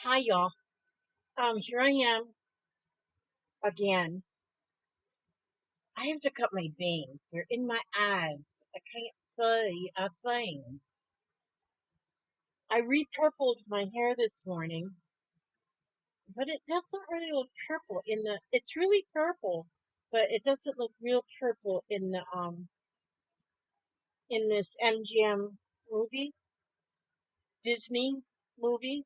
Hi, y'all. Here I am again. I have to cut my bangs. They're in my eyes. I can't see a thing. I repurpled my hair this morning, but it doesn't really look purple it's really purple, but it doesn't look real purple in this MGM movie, Disney movie,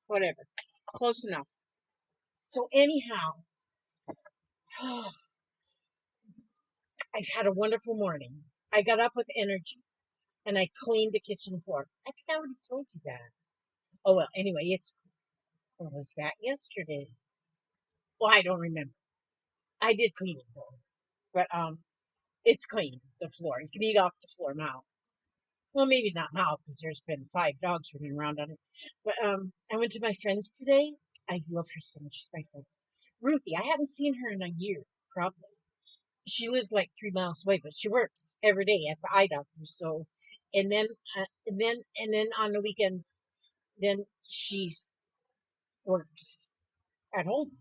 whatever. Close enough. So anyhow, I've had a wonderful morning. I got up with energy and I cleaned the kitchen floor. I think I already told you that. Oh well, anyway, or was that yesterday? Well, I don't remember. I did clean it though, but it's clean the floor. You can eat off the floor now. Well, maybe not now because there's been 5 dogs running around on it. But I went to my friend's today. I love her so much. She's my friend, Ruthie. I haven't seen her in a year, probably. She lives like 3 miles away, but she works every day at the eye doctor. So, and then on the weekends, then she works at home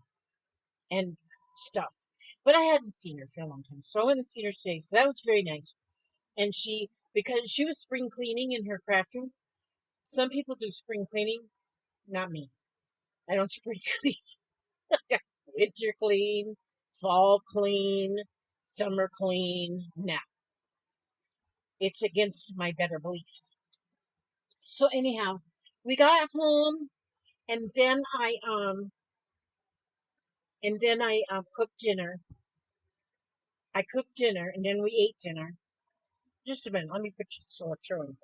and stuff. But I hadn't seen her for a long time. So I went and seen her today. So that was very nice. And because she was spring cleaning in her craft room, some people do spring cleaning, not me. I don't spring clean. Winter clean, fall clean, summer clean. Nah, it's against my better beliefs. So anyhow, we got home and then I cooked dinner. I cooked dinner and then we ate dinner. Just a minute. Let me put you so showing.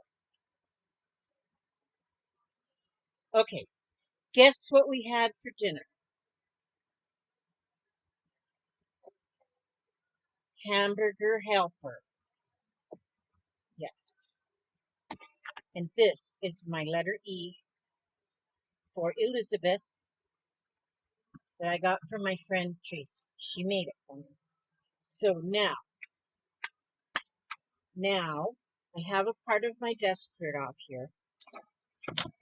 Okay. Guess what we had for dinner? Hamburger Helper. Yes. And this is my letter E for Elizabeth that I got from my friend Tracy. She made it for me. So now I have a part of my desk cleared off here.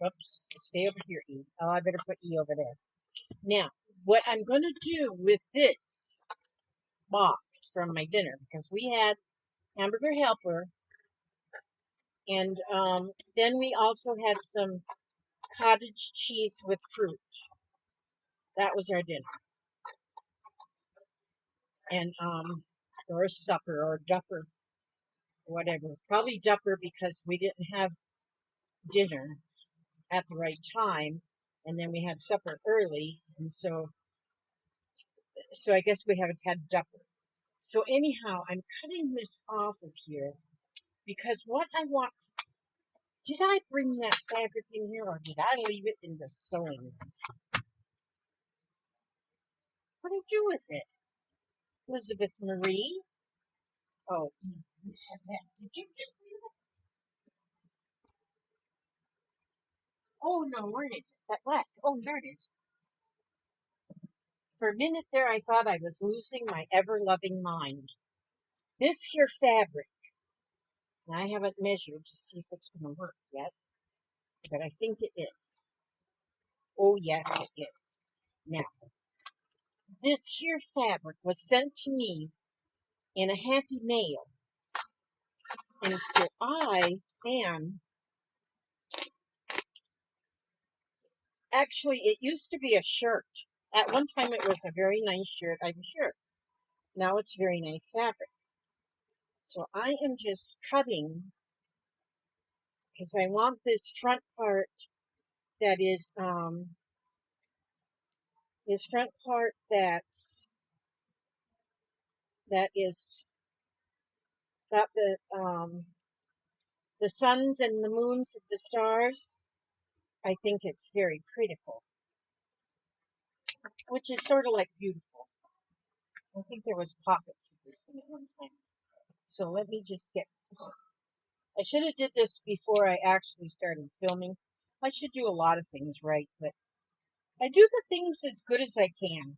Oops. Stay over here, E. Oh, I better put E over there. Now, what I'm going to do with this box from my dinner, because we had Hamburger Helper, and then we also had some cottage cheese with fruit. That was our dinner. And or supper or dupper, whatever. Probably dupper because we didn't have dinner at the right time, and then we had supper early, and so I guess we haven't had dupper. So anyhow, I'm cutting this off of here because what I want. Did I bring that fabric in here or did I leave it in the sewing room? What did I do with it? Elizabeth Marie? Oh, you said that. Did you just leave it? Oh no, where is it? That black. Oh, there it is. For a minute there, I thought I was losing my ever-loving mind. This here fabric, and I haven't measured to see if it's going to work yet, but I think it is. Oh, yes, it is. Now, this here fabric was sent to me in a happy mail, and so I am. Actually, it used to be a shirt. At one time, it was a very nice shirt, I'm sure. Now it's very nice fabric. So I am just cutting because I want this front part that is this front part that is got the suns and the moons of the stars. I think it's very prettiful, which is sort of like beautiful. I think there was pockets of this thing at one time. So let me just get. I should have did this before I actually started filming. I should do a lot of things right, but I do the things as good as I can.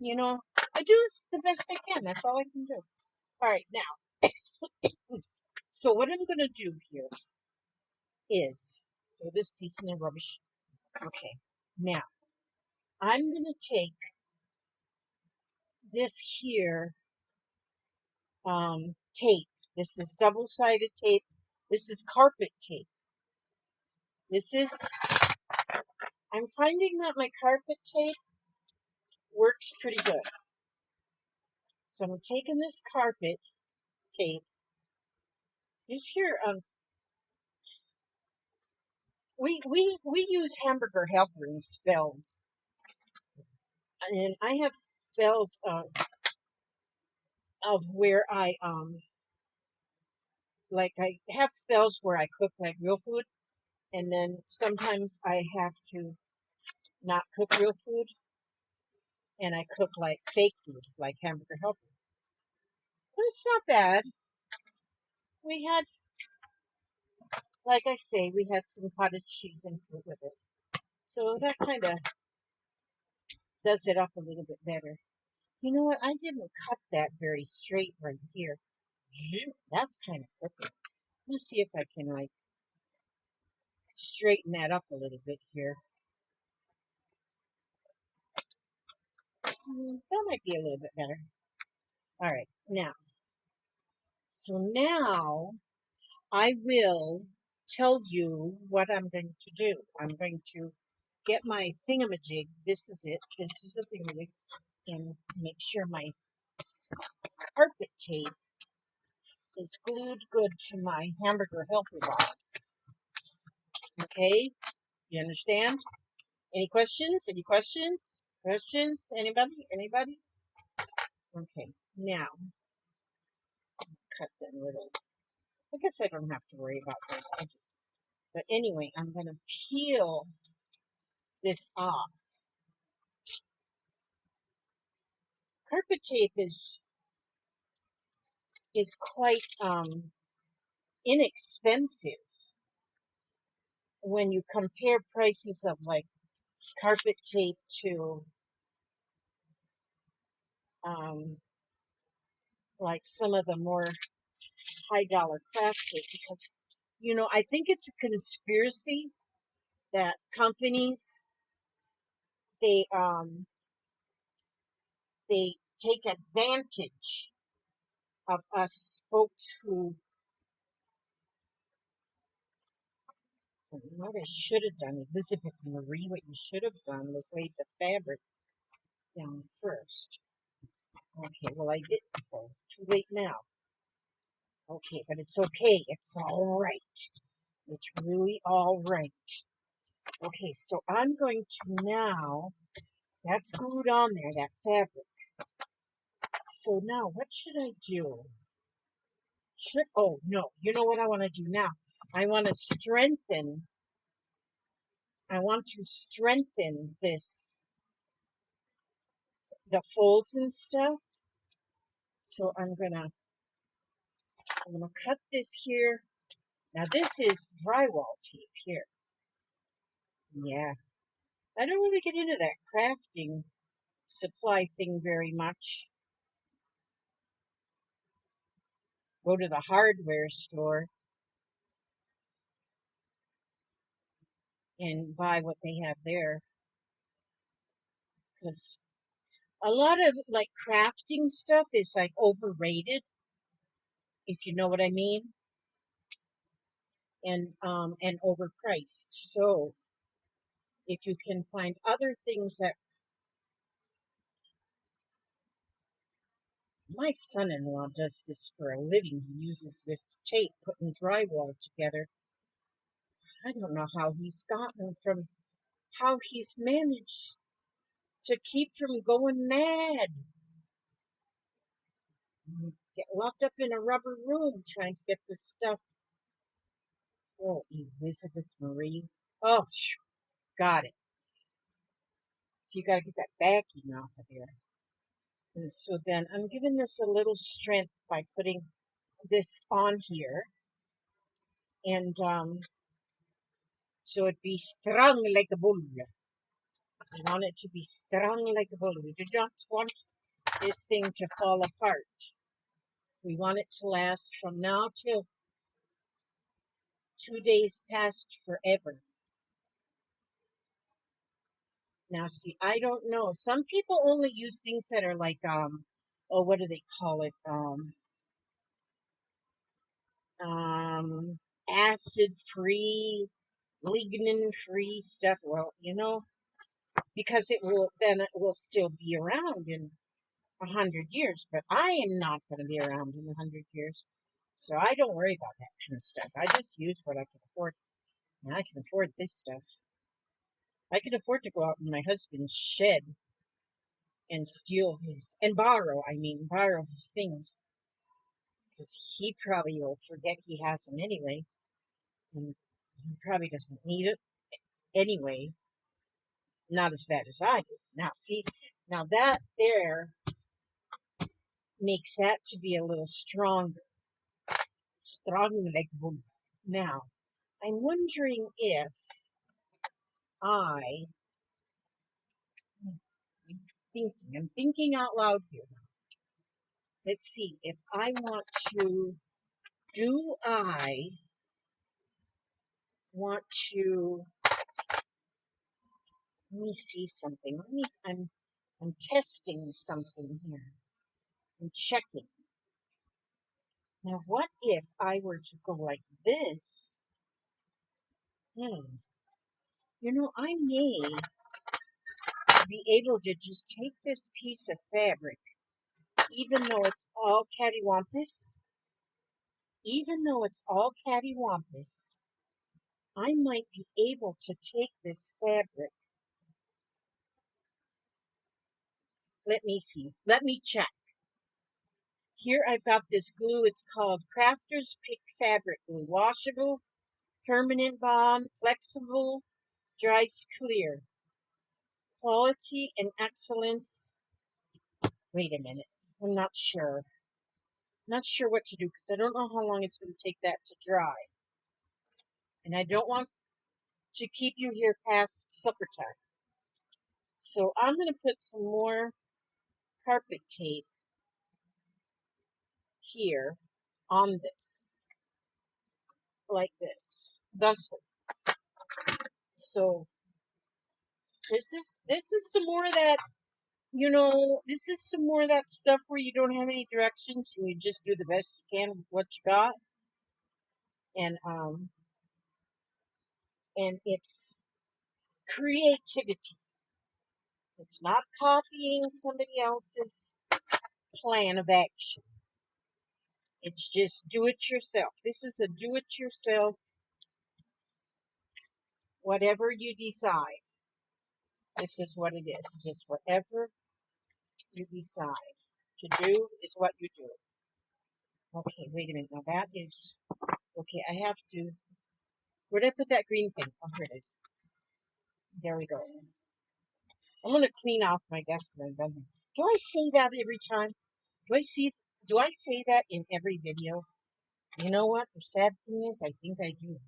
You know, I do the best I can. That's all I can do. All right, now. So what I'm going to do here is throw this piece in the rubbish. Okay, now I'm going to take this here tape. This is double-sided tape. This is carpet tape. I'm finding that my carpet tape works pretty good. So I'm taking this carpet tape. This here, we use Hamburger Helper in spells, and I have spells of where I have spells where I cook like real food, and then sometimes I have to not cook real food, and I cook like fake food, like Hamburger Helper. But it's not bad. We had, like I say, we had some cottage cheese and fruit with it, so that kind of does it up a little bit better. You know what? I didn't cut that very straight right here. That's kind of crooked. Let's see if I can like straighten that up a little bit here. That might be a little bit better. All right, now I will tell you what I'm going to do. I'm going to get my thingamajig. This is it. This is the thingamajig. And make sure my carpet tape is glued good to my Hamburger Helper box. Okay? You understand? Any questions? Any questions? Questions? Anybody? Anybody? Okay. Now, cut them little. I guess I don't have to worry about those edges. But anyway, I'm going to peel this off. Carpet tape is quite inexpensive when you compare prices of like carpet tape to like some of the more high dollar craft tape, because I think it's a conspiracy that companies they they take advantage of us folks who. What I should have done, Elizabeth Marie, what you should have done was laid the fabric down first. Okay, well I did. Oh, too late now. Okay, but it's okay. It's all right. It's really all right. Okay, so I'm going to now, that's glued on there, that fabric. So now, what should I do? Oh, no, you know what I want to do now? I want to strengthen this, the folds and stuff. So I'm gonna cut this here. Now this is drywall tape here. Yeah, I don't really get into that crafting supply thing very much. Go to the hardware store and buy what they have there, because a lot of like crafting stuff is like overrated, if you know what I mean, and overpriced. So if you can find other things that my son-in-law does this for a living. He uses this tape putting drywall together. I don't know how he's managed to keep from going mad. Get locked up in a rubber room trying to get this stuff. Oh, Elizabeth Marie. Oh, got it. So you got to get that backing off of there. And so then I'm giving this a little strength by putting this on here. And so it'd be strong like a bull. We want it to be strong like a bull. We do not want this thing to fall apart. We want it to last from now till 2 days past forever. Now, see, I don't know. Some people only use things that are like, oh, what do they call it? Um, acid-free, lignin-free stuff. Well, because then it will still be around in 100 years. But I am not going to be around in 100 years, so I don't worry about that kind of stuff. I just use what I can afford, and I can afford this stuff. I can afford to go out in my husband's shed and borrow his things, because he probably will forget he has them anyway, and he probably doesn't need it anyway. Not as bad as I do. Now, see, now that there makes that to be a little stronger, strong like boom. Now, I'm wondering if I, I'm thinking out loud here. Let's see, if I want to, do I want to, let me see something. I'm testing something here. I'm checking. Now, what if I were to go like this? I may be able to just take this piece of fabric, even though it's all cattywampus, I might be able to take this fabric. Let me see. Let me check. Here I've got this glue. It's called Crafter's Pick Fabric Glue. Washable, permanent bond, flexible, dries clear. Quality and excellence. Wait a minute. I'm not sure. Not sure what to do, because I don't know how long it's going to take that to dry. And I don't want to keep you here past supper time. So I'm going to put some more carpet tape here on this, like this, thusly. So this is some more of that, this is some more of that stuff where you don't have any directions and you just do the best you can with what you got. And it's creativity. It's not copying somebody else's plan of action. It's just do it yourself. This is a do it yourself, whatever you decide. This is what it is. Just whatever you decide to do is what you do. Okay, wait a minute. Now that is, okay, I have to, where did I put that green thing? Oh, here it is. There we go. I'm going to clean off my desk when I'm done here. Do I say that every time? Do I say that in every video? You know what? The sad thing is, I think I do.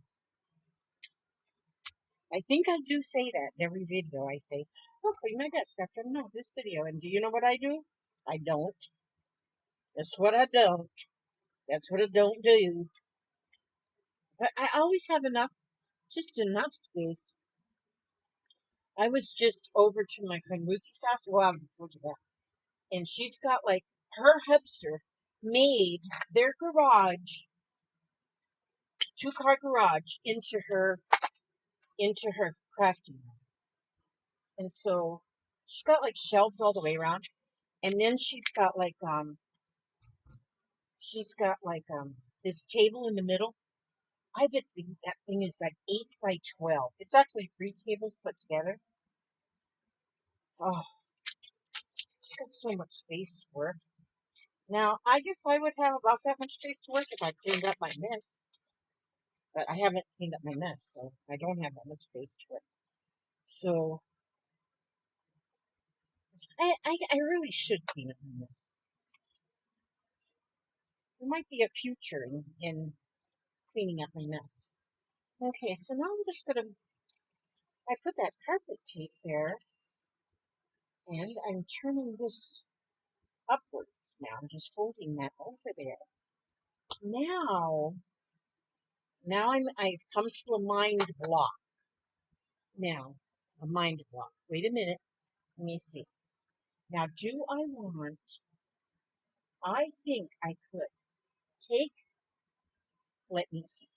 I think I do say that in every video. I say, "I'll clean my desk after this video." And do you know what I do? I don't. That's what I don't. That's what I don't do. But I always have just enough space. I was just over to my friend Ruthie's house. Well, I haven't told you that. And she's got like, her hubster made their garage, 2-car garage, into her crafting room. And so she's got like shelves all the way around. And then she's got like this table in the middle. I bet that thing is like 8 by 12. It's actually 3 tables put together. Oh, she's got so much space to work. Now, I guess I would have about that much space to work if I cleaned up my mess. But I haven't cleaned up my mess, so I don't have that much space to work. So, I really should clean up my mess. There might be a future in cleaning up my mess. Okay, so now I'm just going to, I put that carpet tape there, and I'm turning this upwards now. I'm just folding that over there. Now I've come to a mind block. Now, A mind block. Wait a minute. Let me see. Now, do I want, I think I could take, let me see.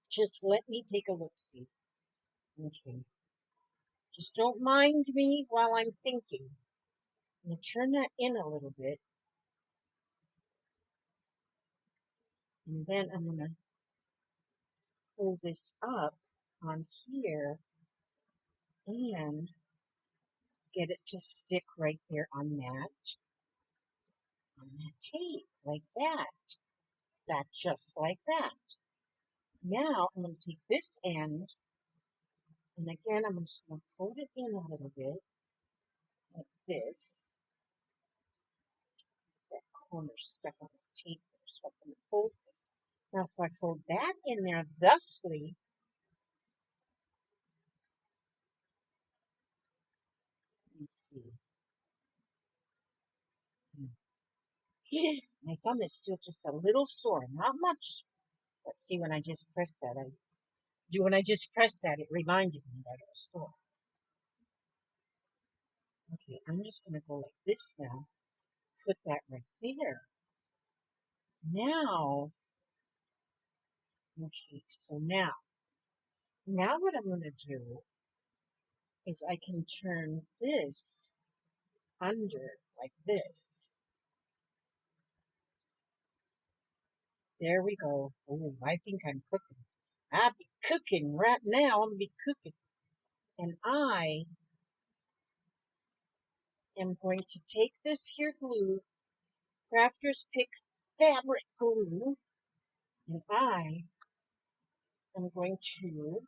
Just let me take a look, see. Okay. Just don't mind me while I'm thinking. I'm going to turn that in a little bit. And then I'm going to pull this up on here and get it to stick right there on that tape, like that. That just like that. Now I'm going to take this end, and again I'm just going to fold it in a little bit, like this. That corner stuck on the tape, so I'm going to fold this. Now if I fold that in there thusly, let me see. My thumb is still just a little sore, not much. But see, when I just pressed that, when I just pressed that, it reminded me that it was sore. Okay, I'm just going to go like this now. Put that right there. Now, okay, so now what I'm going to do is I can turn this under like this. There we go. Oh, I think I'm cooking. I'll be cooking right now. I'm going to be cooking. And I am going to take this here glue, Crafters Pick fabric glue, and I am going to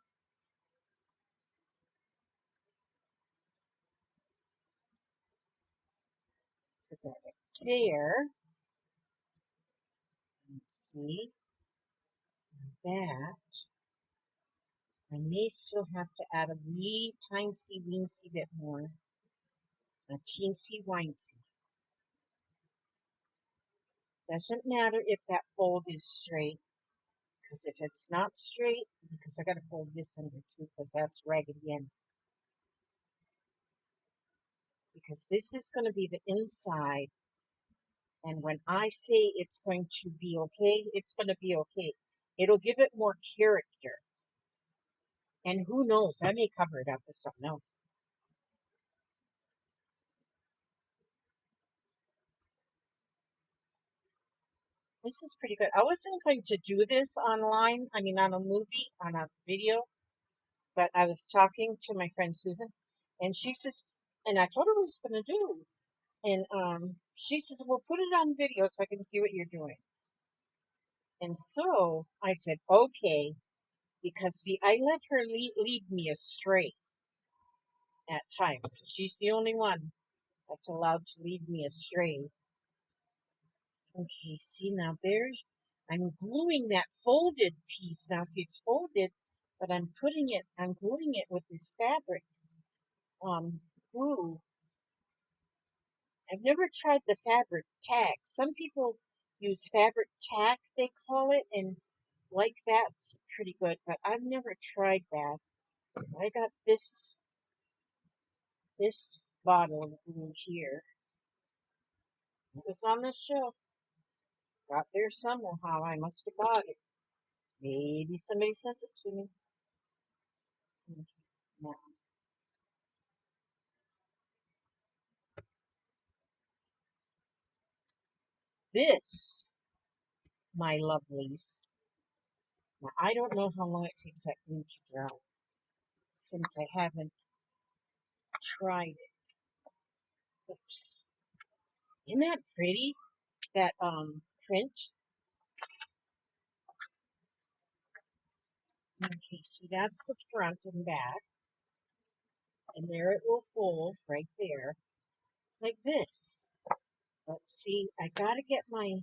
put that right there. Let's see that. I may still have to add a wee tiny weensy bit more. A teensy wincy. Doesn't matter if that fold is straight, because if it's not straight, because I got to fold this under too, because that's raggedy end. Because this is going to be the inside, and when I say it's going to be okay, it's going to be okay. It'll give it more character. And who knows, I may cover it up with something else. This is pretty good. I wasn't going to do this online, I mean on a movie, on a video, but I was talking to my friend Susan, and she says, and I told her what I was going to do. And she says, well, put it on video so I can see what you're doing. And so I said, okay, because see, I let her lead me astray at times. She's the only one that's allowed to lead me astray. Okay, see now there's, I'm gluing that folded piece. Now see, it's folded, but I'm gluing it with this fabric glue. I've never tried the fabric tack. Some people use fabric tack, they call it, and like that's pretty good, but I've never tried that. I got this bottle of glue here. It was on the shelf. Got there somehow. I must have bought it. Maybe somebody sent it to me. Okay, now, this, my lovelies. Now, I don't know how long it takes that glue to dry since I haven't tried it. Oops. Isn't that pretty? That print. Okay, see that's the front and back. And there it will fold right there. Like this. Let's see, I gotta get my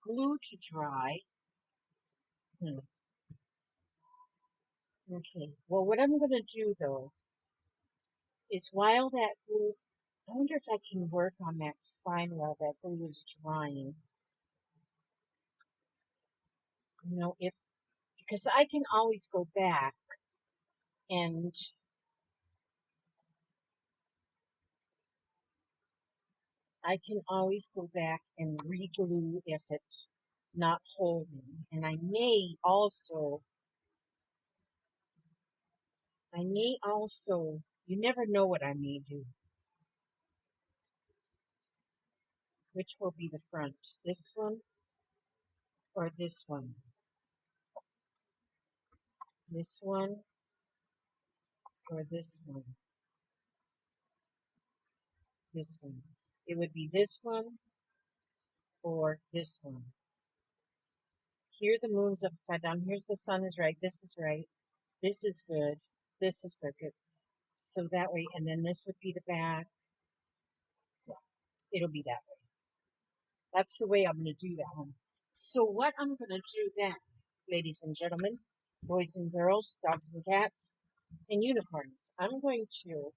glue to dry. Okay, well what I'm gonna do though is while that glue, I wonder if I can work on that spine while that glue is drying. You know, if, because I can always go back and I can always go back and re-glue if it's not holding. And you never know what I may do. Which will be the front? This one or this one? This one or this one? This one. It would be this one or this one. Here the moon's upside down. Here's the sun is right. This is right. This is good. This is good. Good. So that way, and then this would be the back. Yeah, it'll be that way. That's the way I'm going to do that one. So what I'm going to do then, ladies and gentlemen, boys and girls, dogs and cats, and unicorns, I'm going to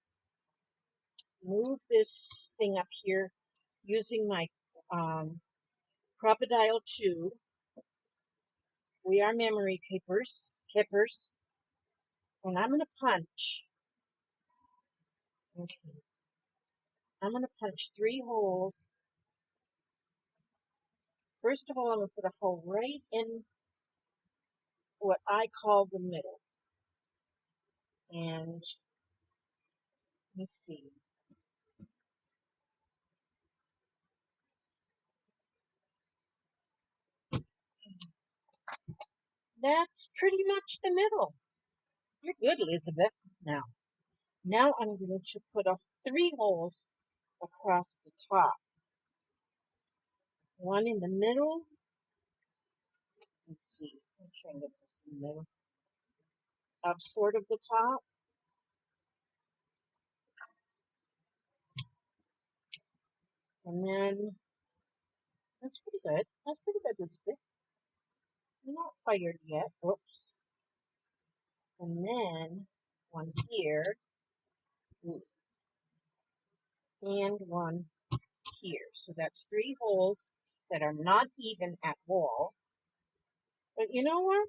move this thing up here using my crocodile tube. We are memory keepers, and I'm going to punch. Okay, I'm going to punch 3 holes. First of all, I'm going to put a hole right in what I call the middle. And let's see. That's pretty much the middle. You're good, Elizabeth. Now I'm going to put 3 holes across the top. One in the middle. Let's see. I'm trying to get this in the middle. Up sort of the top. And then that's pretty good. That's pretty good, Elizabeth. I'm not fired yet. Oops. And then one here. And one here. So that's 3 holes that are not even at wall. But you know what?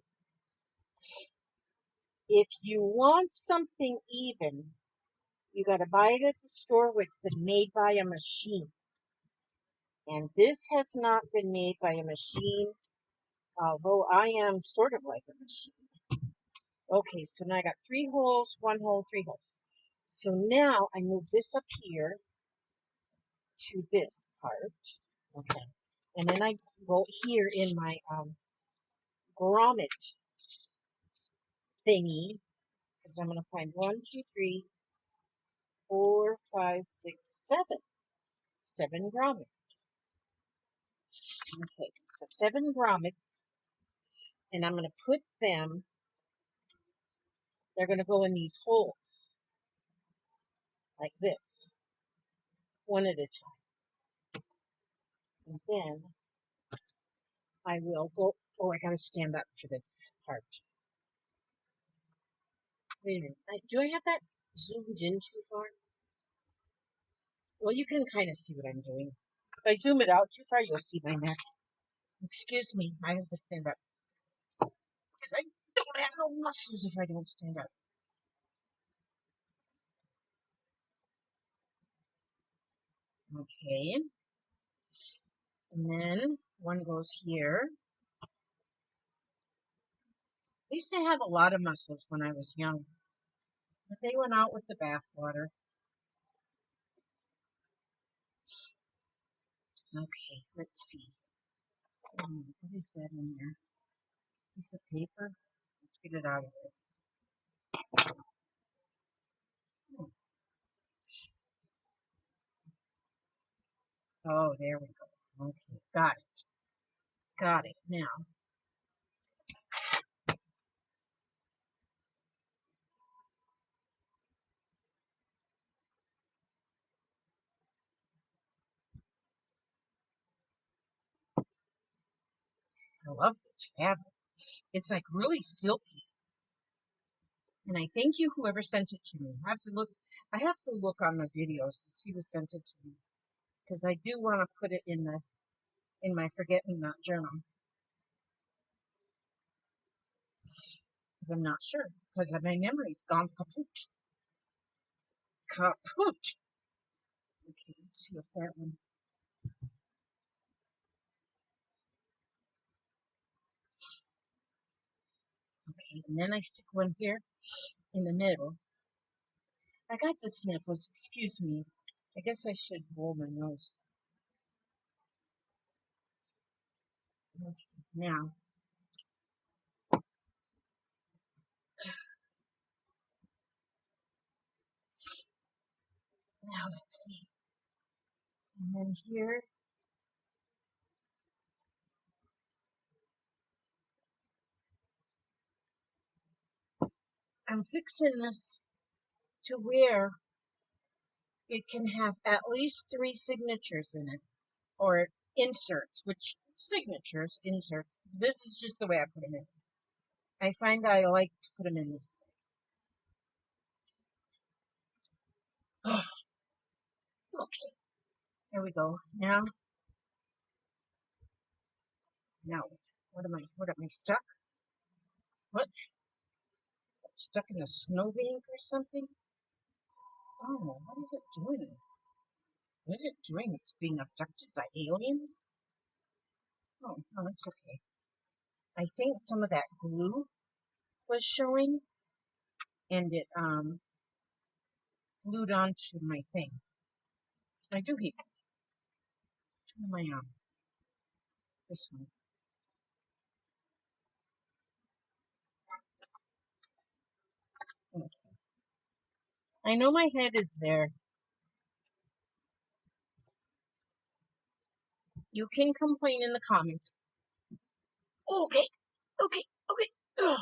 If you want something even, you got to buy it at the store where it's been made by a machine. And this has not been made by a machine, although I am sort of like a machine. Okay, so now I got 3 holes, 1 hole, 3 holes. So now I move this up here to this part. Okay. And then I go here in my grommet thingy, because I'm going to find 1, 2, 3, 4, 5, 6, 7. 7 grommets. Okay, so 7 grommets, and I'm going to put them, they're going to go in these holes, like this, one at a time. And then I will go, oh, I got to stand up for this part. Wait a minute, do I have that zoomed in too far? Well, you can kind of see what I'm doing. If I zoom it out too far, you'll see my mess. Excuse me, I have to stand up. Because I don't have no muscles if I don't stand up. Okay. And then one goes here. I used to have a lot of muscles when I was young, but they went out with the bathwater. Okay, let's see. What is that in there? Piece of paper? Let's get it out of there. Oh, there we go. Okay, got it. Got it. Now, I love this fabric. It's like really silky. And I thank you whoever sent it to me. I have to look on the videos and see who sent it to me. Because I do want to put it in my Forget Me Not journal. Because I'm not sure. Because my memory's gone kaput. Kaput. Okay, let's see if that one. Okay, and then I stick one here in the middle. I got the sniffles, excuse me. I guess I should blow my nose. Okay, now let's see. And then here, I'm fixing this to where it can have at least 3 signatures in it, or inserts, which signatures, inserts. This is just the way I put them in. I find I like to put them in this way. Okay, there we go. Now, what am I stuck? What? Stuck in a snowbank or something? Oh, what is it doing? What is it doing? It's being abducted by aliens? Oh, no, it's okay. I think some of that glue was showing, and it glued onto my thing. I do hate my this one. Okay. I know my head is there. You can complain in the comments. Okay, okay, okay. Ugh.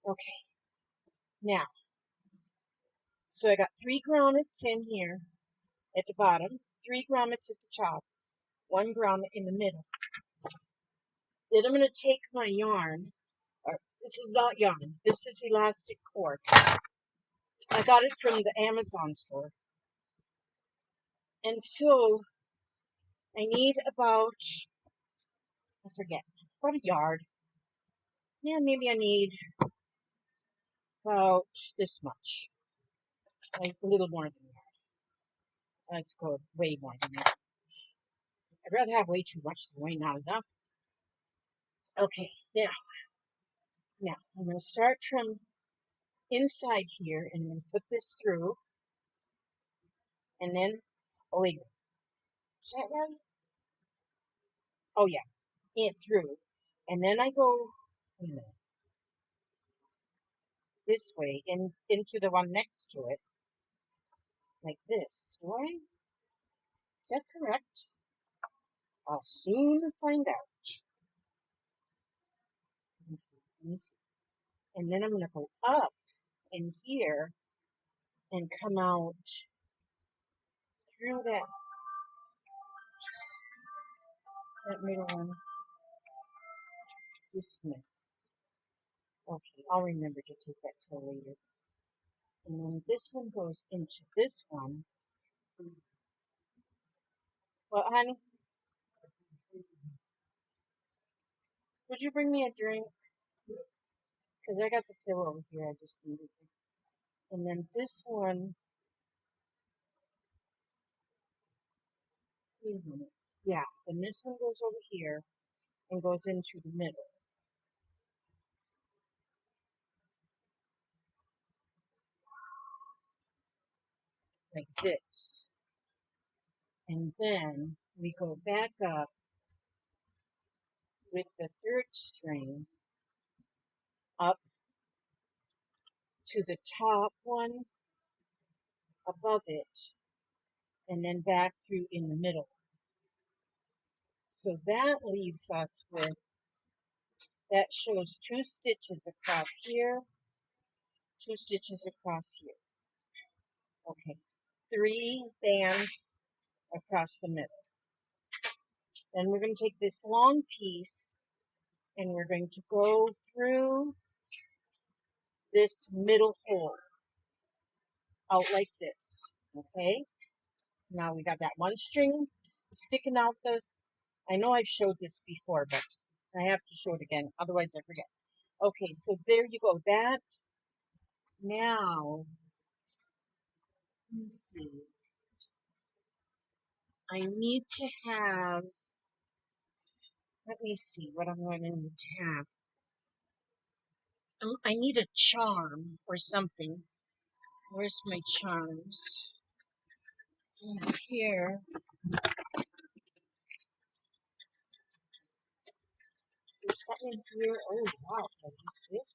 Okay, now, so I got 3 grommets in here at the bottom, 3 grommets at the top, 1 grommet in the middle. Then I'm going to take my yarn. This is not yarn. This is elastic cord. I got it from the Amazon store. And so I need about, I forget, about a yard. Yeah, maybe I need about this much. Like a little more than that. Let's go way more than that. I'd rather have way too much than way not enough. Okay, now I'm going to start from inside here, and I'm going to put this through, and then, oh wait, is that right? Oh yeah, it through, and then I go, wait a minute, this way, into the one next to it, like this. Do I? Is that correct? I'll soon find out. And then I'm going to go up in here and come out through that middle one. Dismiss. Okay, I'll remember to take that till later. And then this one goes into this one. Well, honey, would you bring me a drink? Because I got the pillow over here. I just needed it. And then this one, wait a minute. Yeah, then this one goes over here and goes into the middle. Like this. And then we go back up with the 3rd string up to the top one above it, and then back through in the middle. So that leaves us with, that shows 2 stitches across here, 2 stitches across here. Okay, 3 bands across the middle. Then we're going to take this long piece and we're going to go through this middle hole out like this. Okay, now we got that one string sticking out I know I've showed this before, but I have to show it again, otherwise I forget. Okay, so there you go. That, now, let me see. I need to have, let me see what I'm going to need to have. I need a charm or something. Where's my charms? Here. There's something here. Oh, wow. Can I use this?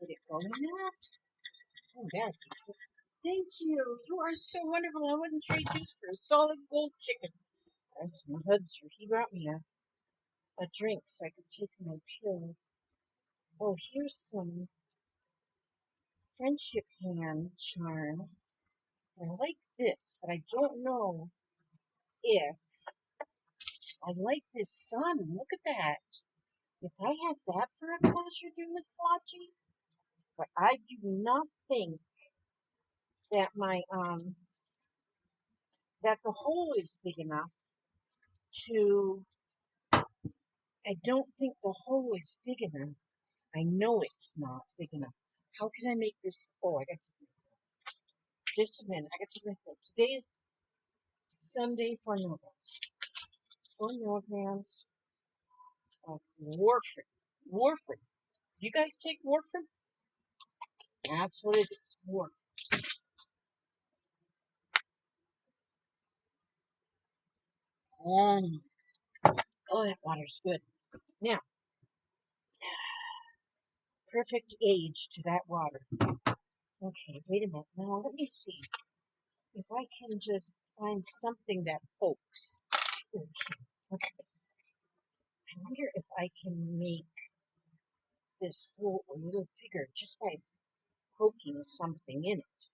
Would it go in that? Oh, that. Thank you. You are so wonderful. I wouldn't trade you for a solid gold chicken. That's my husband. He brought me a drink so I could take my pill. Oh, here's some friendship hand charms. I like this, but I don't know if I like this sun. Look at that. If I had that for a pleasure doing with Flotchy, but I do not think that that the hole is big enough to. I don't think the hole is big enough. I know it's not big enough. How can I make this? Oh, I got to. Just a minute. I got to make it. Today is Sunday, 4 milligrams. 4 milligrams of warfarin. Warfarin. You guys take warfarin? That's what it is. Warfarin. Oh, that water's good. Now, perfect age to that water. Okay, wait a minute. Now, let me see if I can just find something that pokes. Okay, what's this? I wonder if I can make this hole a little bigger just by poking something in it.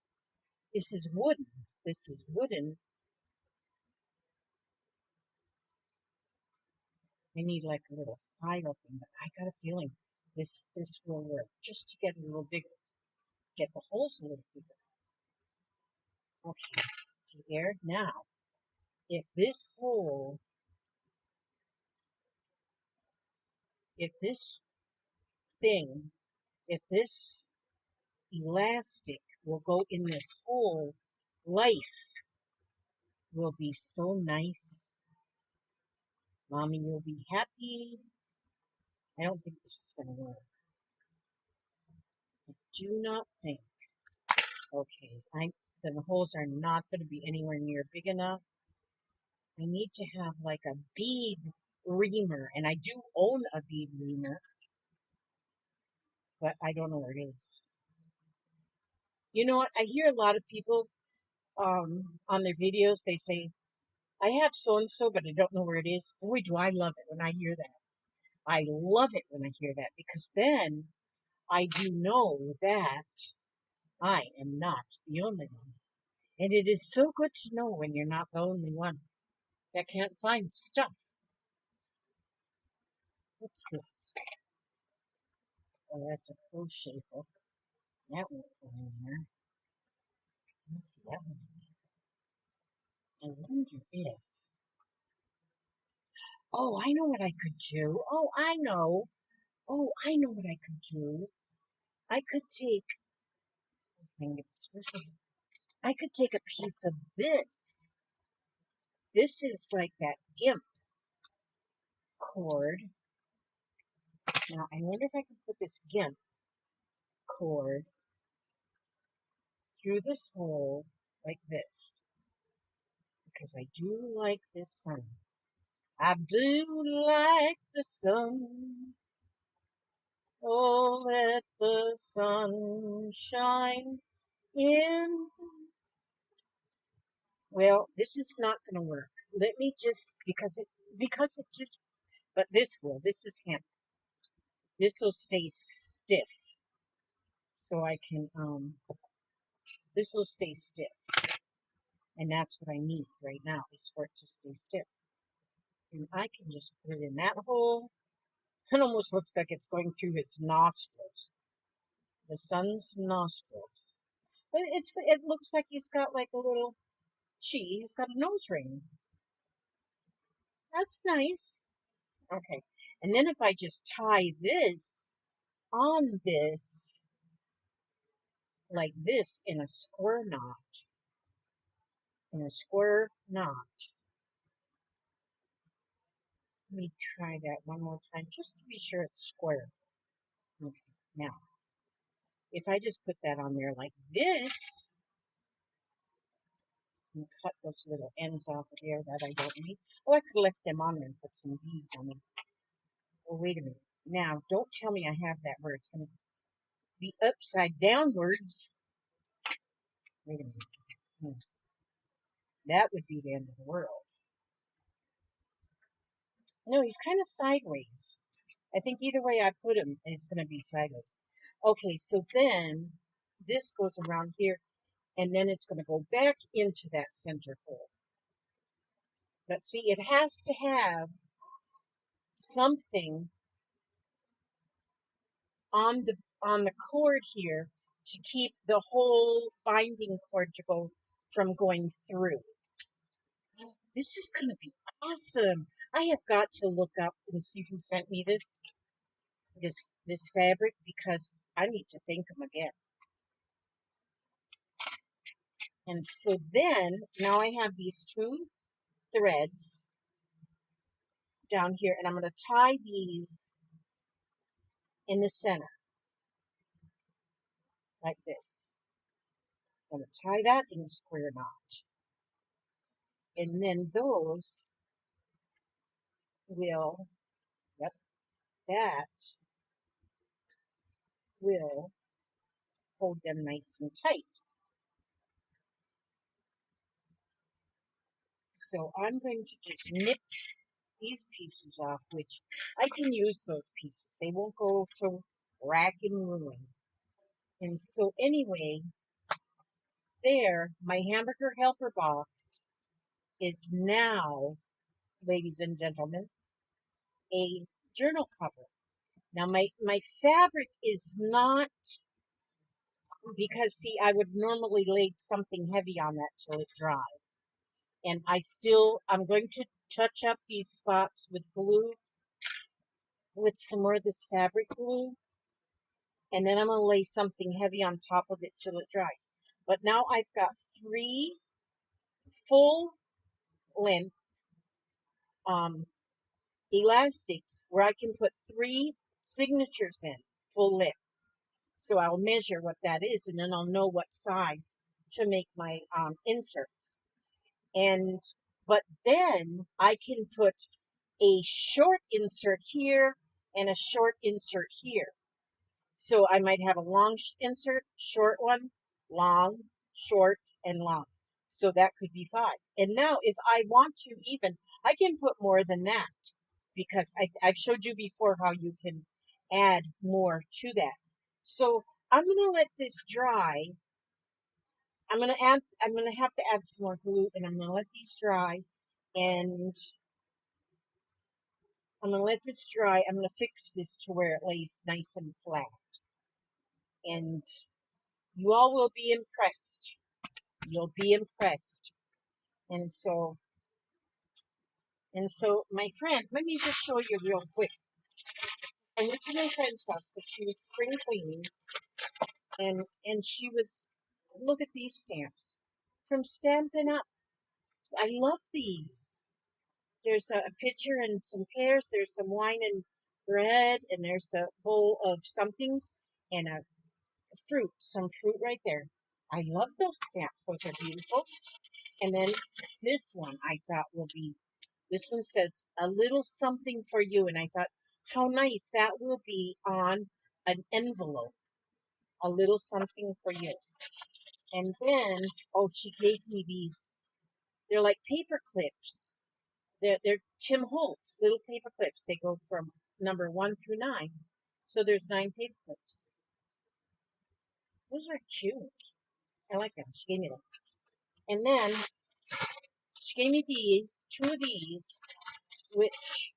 This is wooden. This is wooden. I need like a little file thing, but I got a feeling this will work just to get it a little bigger. Get the holes a little bigger. Okay, see there? Now, if this hole, if this thing, if this elastic will go in this hole, life will be so nice. Mommy will be happy. I don't think this is going to work. I do not think. Okay, the holes are not going to be anywhere near big enough. I need to have like a bead reamer, and I do own a bead reamer, but I don't know where it is. You know what? I hear a lot of people on their videos, they say, I have so-and-so, but I don't know where it is. Boy, do I love it when I hear that. I love it when I hear that, because then I do know that I am not the only one. And it is so good to know when you're not the only one that can't find stuff. What's this? Oh, that's a crochet hook. That won't go in there. Let's see that one. I wonder if. Oh, I know what I could do. Oh, I know. Oh, I know what I could do. I could take. I could take a piece of this. This is like that GIMP cord. Now, I wonder if I can put this GIMP cord through this hole like this. Because I do like this sun. I do like the sun. Oh, let the sun shine in. Well, this is not going to work. Let me just, because it just, but this will. This is hemp. This will stay stiff. So I can, this will stay stiff. And that's what I need right now, is for it to stay stiff. And I can just put it in that hole. It almost looks like it's going through his nostrils. The sun's nostrils. But it looks like he's got like a little, he's got a nose ring. That's nice. Okay. And then if I just tie this on this, like this, in a square knot, let me try that one more time, just to be sure it's square. Okay, now, if I just put that on there like this, and cut those little ends off of there that I don't need. Oh, I could have left them on there and put some beads on them. Oh, wait a minute. Now, don't tell me I have that where it's going to be upside downwards. Wait a minute. Hmm. That would be the end of the world. No, he's kind of sideways. I think either way I put him, it's going to be sideways. Okay, so then this goes around here, and then it's going to go back into that center hole. But see, it has to have something on the cord here to keep the whole binding cord to go from going through. This is going to be awesome. I have got to look up and see who sent me this fabric because I need to thank them again. And so then now I have these two threads down here, and I'm going to tie these in the center like this. I'm going to tie that in a square knot. And then those will, yep, that will hold them nice and tight. So I'm going to just nip these pieces off, which I can use those pieces. They won't go to rack and ruin. And so anyway, there, my Hamburger Helper box is now, ladies and gentlemen, a journal cover. Now my fabric is not, because see, I would normally lay something heavy on that till it dries. And I'm going to touch up these spots with glue, with some more of this fabric glue. And then I'm going to lay something heavy on top of it till it dries. But now I've got 3 full length elastics where I can put 3 signatures in full length. So I'll measure what that is, and then I'll know what size to make my inserts. But then I can put a short insert here and a short insert here. So I might have a long insert, short one, long, short, and long. So that could be 5. And now if I want to even, I can put more than that because I've showed you before how you can add more to that. So I'm going to let this dry. I'm going to have to add some more glue, and I'm going to let these dry, and I'm going to let this dry. I'm going to fix this to where it lays nice and flat. And you all will be impressed. You'll be impressed. And so, my friend, let me just show you real quick. I went to my friend's house because she was spring cleaning, and she was, look at these stamps from Stampin' Up. I love these. There's a picture and some pears. There's some wine and bread, and there's a bowl of somethings and a fruit, some fruit right there. I love those stamps. Those are beautiful. And then this one I thought will be, this one says a little something for you. And I thought, how nice that will be on an envelope. A little something for you. And then, oh, she gave me these. They're like paper clips. They're Tim Holtz little paper clips. They go from number 1 through 9. So there's 9 paper clips. Those are cute. I like them. She gave me them. And then she gave me these, 2 of these, which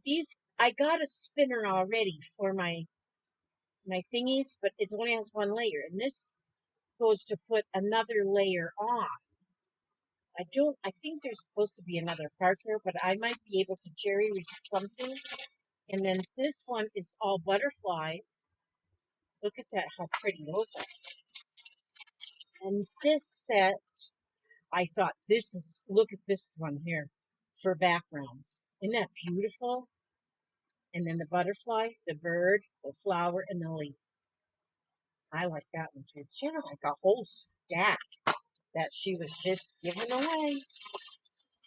these, I got a spinner already for my thingies, but it only has 1 layer. And this goes to put another layer on. I think there's supposed to be another part here, but I might be able to jerry rig something. And then this one is all butterflies. Look at that, how pretty those are. And this set, I thought look at this one here for backgrounds. Isn't that beautiful? And then the butterfly, the bird, the flower, and the leaf. I like that one too. She had like a whole stack that she was just giving away.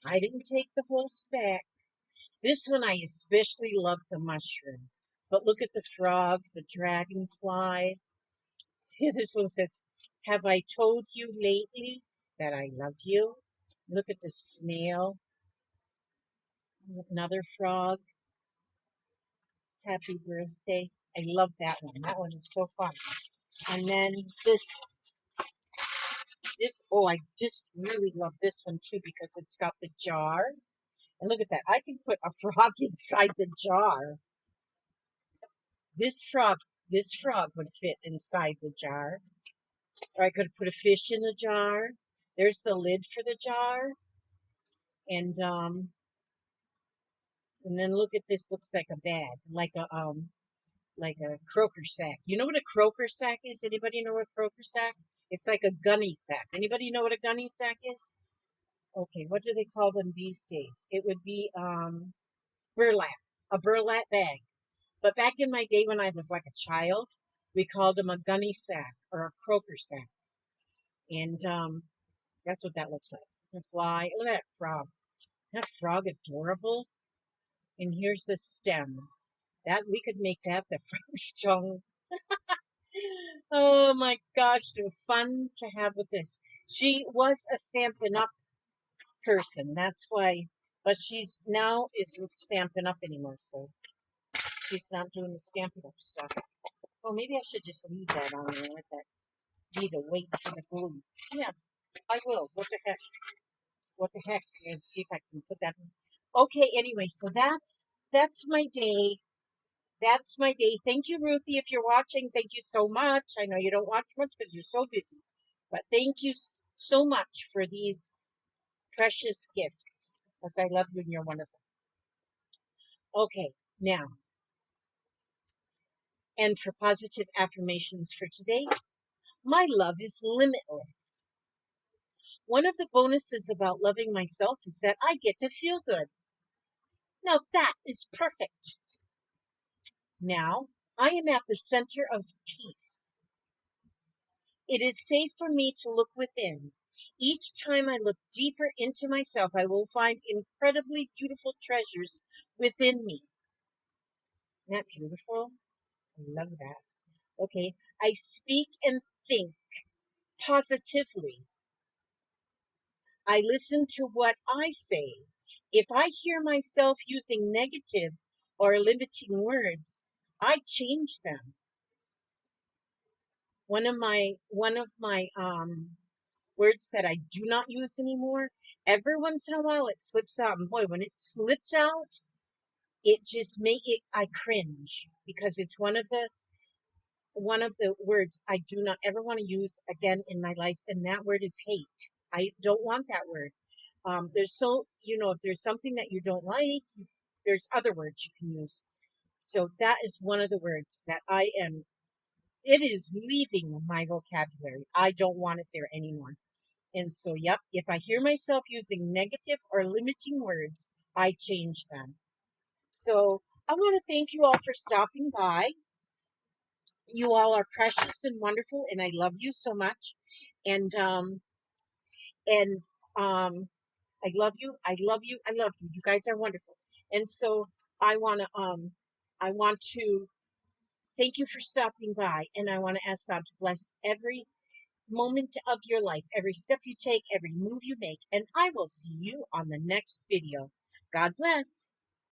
I didn't take the whole stack. This one I especially love the mushroom. But look at the frog, the dragonfly. This one says, "Have I told you lately that I love you?" Look at the snail, another frog. Happy birthday. I love that one. That one is so fun. And then oh, I just really love this one too because it's got the jar. And look at that. I can put a frog inside the jar. This frog, this frog would fit inside the jar. Or I could put a fish in the jar. There's the lid for the jar. And then look at this. Looks like a bag, like a croaker sack. You know what a croaker sack is? Anybody know what a croaker sack? It's like a gunny sack. Anybody know what a gunny sack is? Okay, what do they call them these days? It would be burlap, a burlap bag. But back in my day when I was like a child, we called them a gunny sack or a croaker sack. And that's what that looks like. The fly. Look at that frog. Isn't that frog adorable? And here's the stem. That we could make that the frog's tongue. Oh my gosh, so fun to have with this. She was a Stampin' Up person, that's why, but she's now isn't Stampin' Up anymore, so she's not doing the Stampin' Up stuff. Well, maybe I should just leave that on there, let that be the weight for the glue. Yeah, I will. What the heck? What the heck? Let's see if I can put that in. Okay, anyway, so that's my day. That's my day. Thank you, Ruthie. If you're watching, thank you so much. I know you don't watch much because you're so busy. But thank you so much for these precious gifts. Because I love you and you're wonderful. Okay, now, and for positive affirmations for today, my love is limitless. One of the bonuses about loving myself is that I get to feel good. Now that is perfect. Now, I am at the center of peace. It is safe for me to look within. Each time I look deeper into myself, I will find incredibly beautiful treasures within me. Isn't that beautiful? I love that. Okay. I speak and think positively. I listen to what I say. If I hear myself using negative or limiting words, I change them. One of my words that I do not use anymore. Every once in a while it slips out, and boy, when it slips out, it just I cringe because it's one of the words I do not ever want to use again in my life, and that word is hate. I don't want that word. If there's something that you don't like, there's other words you can use. So that is one of the words that it is leaving my vocabulary. I don't want it there anymore. And so, yep, if I hear myself using negative or limiting words, I change them. So I want to thank you all for stopping by. You all are precious and wonderful, and I love you so much. And and I love you. I love you. I love you. You guys are wonderful. And so I want to thank you for stopping by, and I want to ask God to bless every moment of your life, every step you take, every move you make, and I will see you on the next video. God bless.